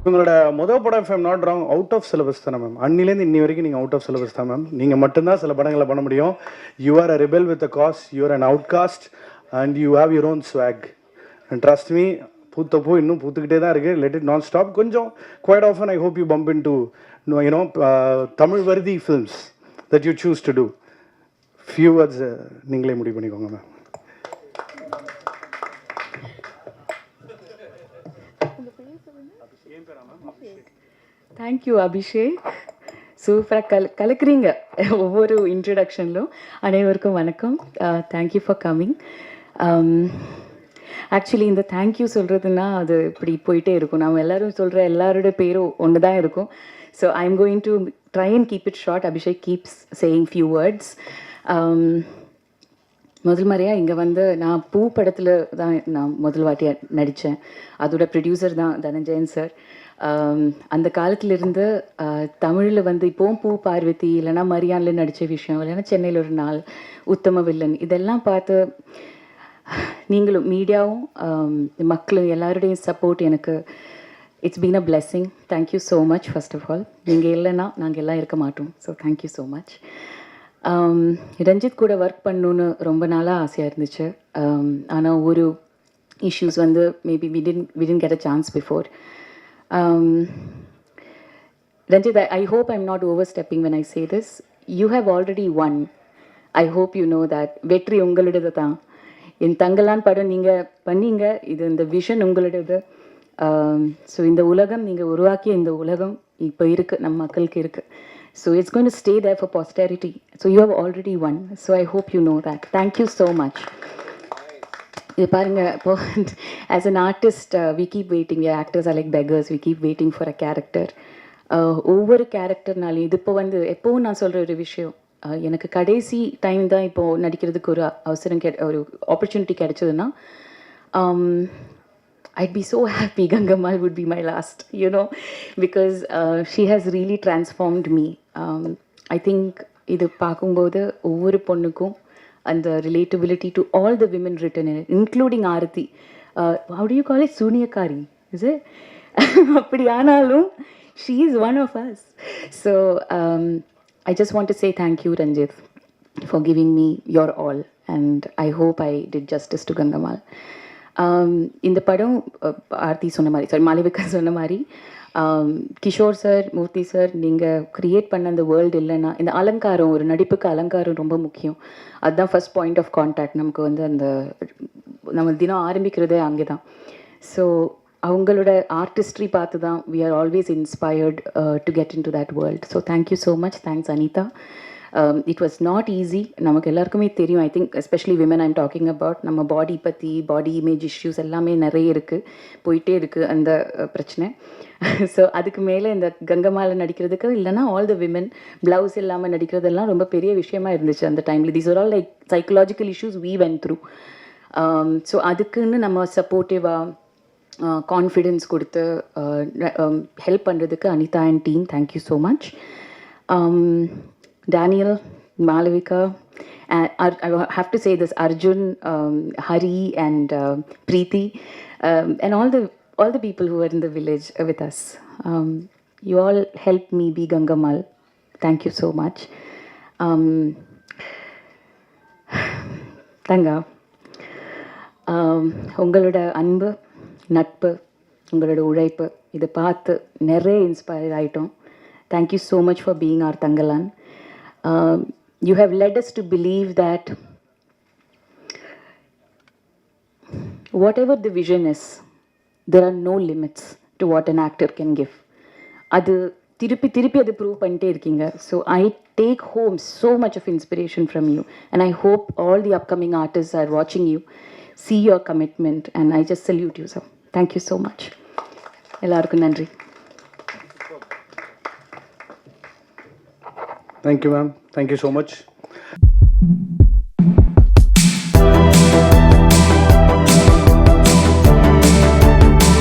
உங்களோட மொதல் படம் if I'm not wrong out of syllabus தானே மேம்? அன்னிலேருந்து இன்னி வரைக்கும் நீங்கள் அவுட் ஆஃப் சிலபஸ் தான் மேம். நீங்கள் மட்டும்தான் சில படங்களை பண்ண முடியும். You are a rebel with a cause, you are an outcast and you have your own swag. And trust me, பூத்தப்போ இன்னும் பூத்துக்கிட்டே தான் இருக்குது. Let it not stop. கொஞ்சம் quite often I hope you bump into you know Tamil worthy films that you choose to do. Few words நீங்களே முடிவு பண்ணிக்கோங்க ma'am. Thank you Abhishek. சூப்பராக கலக்குறீங்க ஒவ்வொரு இன்ட்ரடக்ஷன்லும். அனைவருக்கும் வணக்கம். Thank you for coming. ஆக்சுவலி இந்த தேங்க்யூ சொல்கிறதுனா அது இப்படி போயிட்டே இருக்கும். நம்ம எல்லோரும் சொல்கிற எல்லாரோட பேரும் ஒன்று தான் இருக்கும். So I am going to try and keep it short. Abhishek keeps saying few words. முதல் முறையாக இங்கே வந்து நான் பூ படத்தில் தான் நான் முதல் வாட்டியாக நடித்தேன். அதோட ப்ரொடியூசர் தான் தனஞ்சயன் சார். அந்த காலத்திலிருந்து தமிழில் வந்து இப்போவும் பூ பார்வதி இல்லைனா மரியானில் நடித்த விஷயம், இல்லைன்னா சென்னையில் ஒரு நாள், உத்தம வில்லன், இதெல்லாம் பார்த்து நீங்களும் மீடியாவும் மக்களும் எல்லாருடைய சப்போர்ட் எனக்கு it's been a blessing. Thank you so much. First of all நீங்கள் இல்லைன்னா நாங்கள் எல்லாம் இருக்க மாட்டோம். So thank you so much. Ranjit கூட ஒர்க் பண்ணணுன்னு ரொம்ப நாளாக ஆசையாக இருந்துச்சு. ஆனால் ஒரு இஷ்யூஸ் வந்து maybe we didn't get a chance before. Ranjit, I hope I'm not overstepping when I say this. You have already won. I hope you know that. வெற்றி உங்களோடது தான். என் தங்கலான் படம் நீங்கள் பண்ணீங்க. இது இந்த விஷன் உங்களோடது. ஸோ இந்த உலகம் நீங்கள் உருவாக்கிய இந்த உலகம் இப்போ இருக்குது, நம்ம மக்களுக்கு இருக்குது. So it's going to stay there for posterity. So you have already won. So I hope you know that. Thank you so much. இது பாருங்கள், இப்போ as an artist we keep waiting. Actors are like beggars. We keep waiting for a character. ஒவ்வொரு கேரக்டர்னாலையும் இது இப்போ வந்து எப்போவும் நான் சொல்கிற ஒரு விஷயம், எனக்கு கடைசி டைம் தான் இப்போது நடிக்கிறதுக்கு ஒரு அவசரம் ஒரு ஆப்பர்ச்சுனிட்டி கிடைச்சதுன்னா I'd be so happy Gangamal would be my last, you know, because she has really transformed me. I think இது பார்க்கும்போது ஒவ்வொரு பொண்ணுக்கும் அந்த relatability to all the women written in it, including Aarati. How do you call it? Suniyakari, is it? அப்படி ஆனாலும் she is one of us. So I just want to say thank you, Ranjit, for giving me your all, and I hope I did justice to Gangamal. இந்த படம் ஆர்த்தி சொன்ன மாதிரி, sorry Malavika சொன்ன மாதிரி, Kishore sir, மூர்த்தி sir, நீங்கள் create பண்ண அந்த world இல்லைன்னா இந்த அலங்காரம், ஒரு நடிப்புக்கு அலங்காரம் ரொம்ப முக்கியம். அதுதான் ஃபர்ஸ்ட் பாயிண்ட் ஆஃப் கான்டாக்ட். நமக்கு வந்து அந்த நம்ம தினம் ஆரம்பிக்கிறதே அங்கே தான். ஸோ அவங்களோட ஆர்டிஸ்ட்ரி பார்த்து தான் we are always inspired to get in to that world. So thank you so much. Thanks Anitha. It was not easy. நமக்கு எல்லாருக்குமே தெரியும். I think especially women I'm talking about. நம்ம பாடி பற்றி, பாடி இமேஜ் இஷ்யூஸ் எல்லாமே நிறைய இருக்குது, போயிட்டே இருக்குது அந்த பிரச்சனை. ஸோ அதுக்கு மேலே இந்த கங்கமாலை நடிக்கிறதுக்கு இல்லைனா ஆல் த விமன் ப்ளவுஸ் இல்லாமல் நடிக்கிறதெல்லாம் ரொம்ப பெரிய விஷயமா இருந்துச்சு அந்த டைமில். These are all like psychological issues we went through. So அதுக்குன்னு நம்ம சப்போர்ட்டிவாக கான்ஃபிடென்ஸ் கொடுத்து ஹெல்ப் பண்ணுறதுக்கு Anitha and team, thank you so much. Daniel, Malavika, and I have to say this, Arjun, Hari and Preeti, and all the people who were in the village with us. You all helped me be Gangamal. Thank you so much. Tanga, உங்களோட அன்பு, நட்பு, உங்களோட உழைப்பு இதை பார்த்து நிறைய inspire ஆகிட்டோம். Thank you so much for being our Tangalan. You have led us to believe that whatever the vision is, there are no limits to what an actor can give. அது திருப்பி அது ப்ரூவ் பண்ணிட்டே இருக்கீங்க. So I take home so much of inspiration from you, and I hope all the upcoming artists are watching you, see your commitment, and I just salute you, sir. Thank you so much. எல்லாருக்கும் நன்றி. Thank you, ma'am. Thank you so much.